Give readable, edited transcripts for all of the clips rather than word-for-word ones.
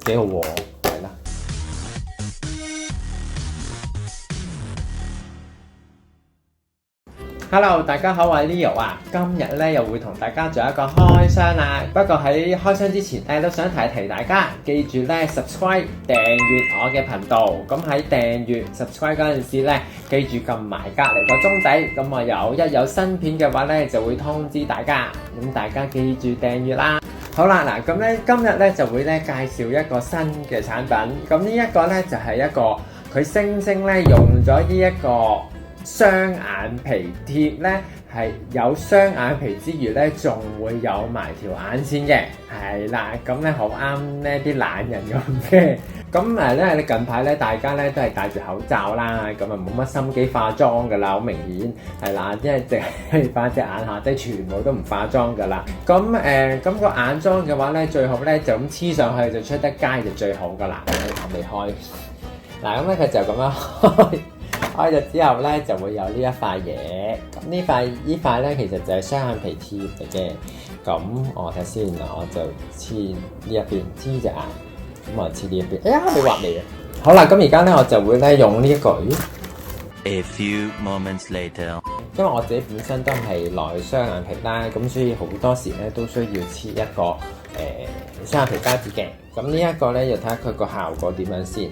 幾好喎，係啦。Hello， 大家好，我係 Leo 啊，今日咧又會同大家做一個開箱啦。不過喺開箱之前咧，都想提提大家，記住咧 subscribe 訂閱我嘅頻道。咁喺訂閱 subscribe 嗰陣時咧，記住撳埋隔離個鐘仔，咁我有新片嘅話咧，就會通知大家。咁大家記住訂閱啦。好啦，嗱咁咧今日咧就會咧介紹一個新嘅產品。咁呢一個咧就係一個佢聲稱咧用咗呢一個雙眼皮貼咧，係有雙眼皮之餘咧，仲會有埋條眼線嘅，係啦，咁咧好啱呢啲懶人用嘅。咁咧，你近排咧大家咧都係戴住口罩啦，咁啊冇乜心機化妝噶啦，好明顯係啦，因為淨係把隻眼下低全部都唔化妝噶啦。咁咁個眼妝嘅話咧，最好咧就咁黐上去就出得街就最好噶啦。我未開，嗱咁咧佢就咁樣開。開咗之後咧，就會有呢一塊嘢。咁呢塊咧，其實就係雙眼皮貼嚟嘅。咁我睇先，我就黐呢一邊，黐隻眼。咁我黐呢一邊。哎呀，你畫眉啊！好啦，咁而家咧，我就會咧用呢一個。A few moments later， 因為我自己本身都係內雙眼皮啦，咁所以好多時咧都需要黐一個雙眼皮膠紙嘅。咁呢一個咧，要睇下佢個效果點樣先。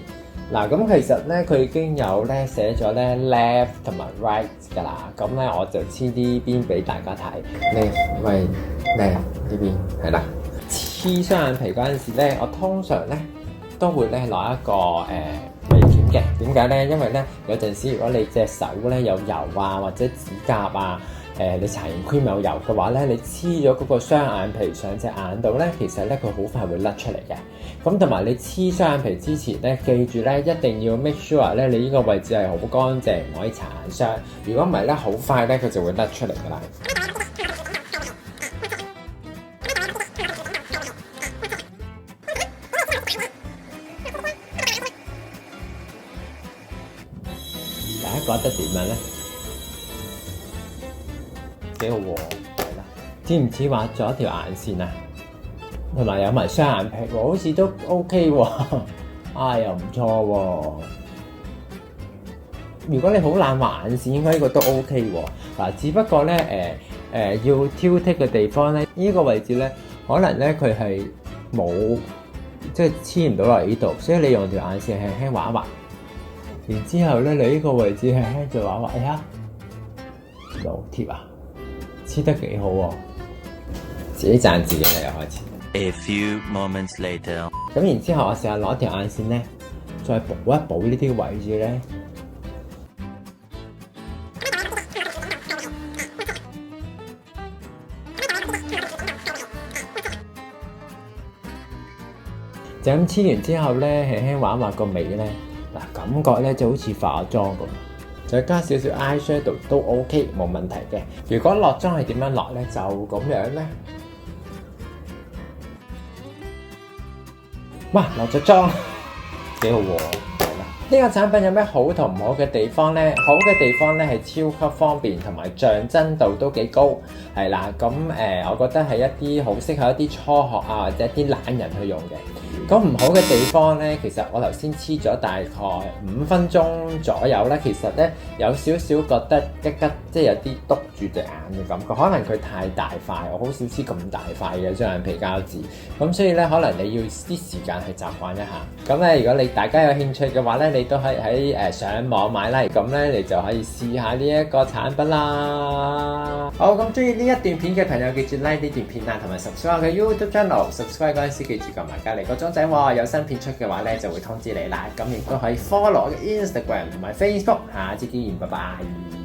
嗱，咁其實咧佢已經有咧寫咗咧 left 同埋 right 㗎啦，咁咧我就黐呢邊俾大家睇。left right left 呢邊係啦。黐雙眼皮嗰陣時咧，我通常咧都會咧攞一個眉鉗嘅。點解咧？因為咧有陣時如果你隻手咧有油啊，或者指甲啊，你搽完 cream 有油嘅話咧，你黐咗嗰個雙眼皮上隻眼度咧，其實咧佢好快會甩出嚟嘅。咁同埋你黐雙眼皮之前咧，記住咧一定要 make sure 咧你呢個位置係好乾淨，唔可以搽眼霜。如果唔係咧，好快咧佢就會甩出嚟噶啦。大家覺得點樣咧？幾好喎，係啦。似唔似畫咗條眼線啊？同埋有埋雙眼皮喎，好似都 OK 喎，又唔錯喎。如果你好懶畫眼線，應該呢個都 OK 喎。嗱，只不過咧要挑剔嘅地方咧，呢個位置咧，可能咧佢係冇即係黐唔到落嚟呢度，所以你用條眼線輕輕畫一畫，然之後咧你呢個位置輕輕再畫一畫，哎呀，老貼啊，黐得幾好喎，自己讚自己啦，又開始。A few moments later， 咁然之後，我成日攞條眼線咧，再補一補呢啲位置咧。就咁黐完之後咧，輕輕畫一畫個尾咧，嗱感覺咧就好似化妝咁。再加少少 eyeshadow 都 OK， 冇問題嘅。如果落妝係點樣落咧？就咁樣咧。哇，落咗妝，幾好喎！呢個產品有咩好同唔好嘅地方呢？好嘅地方咧係超級方便，同埋像真度都幾高，係啦。咁我覺得係一啲好適合一啲初學啊，或者一啲懶人去用嘅。咁唔好嘅地方咧，其實我頭先黐咗大概5分鐘左右咧，其實咧有少少覺得一吉，即係有啲篤住隻眼嘅感覺。可能佢太大塊，我好少黐咁大塊嘅雙眼皮膠紙，咁所以咧可能你要啲時間去習慣一下。咁咧如果大家有興趣嘅話咧，你都可以喺上網買啦，咁咧你就可以試下呢一個產品啦。好，咁中意呢一段片嘅朋友記住 like 呢段片啊，同埋 subscribe 我嘅 YouTube channel。subscribe 嗰陣時記住撳埋隔離個鐘仔喎，有新片出嘅話咧就會通知你啦。咁亦都可以 follow 我嘅 Instagram 同埋 Facebook。下次見，拜拜。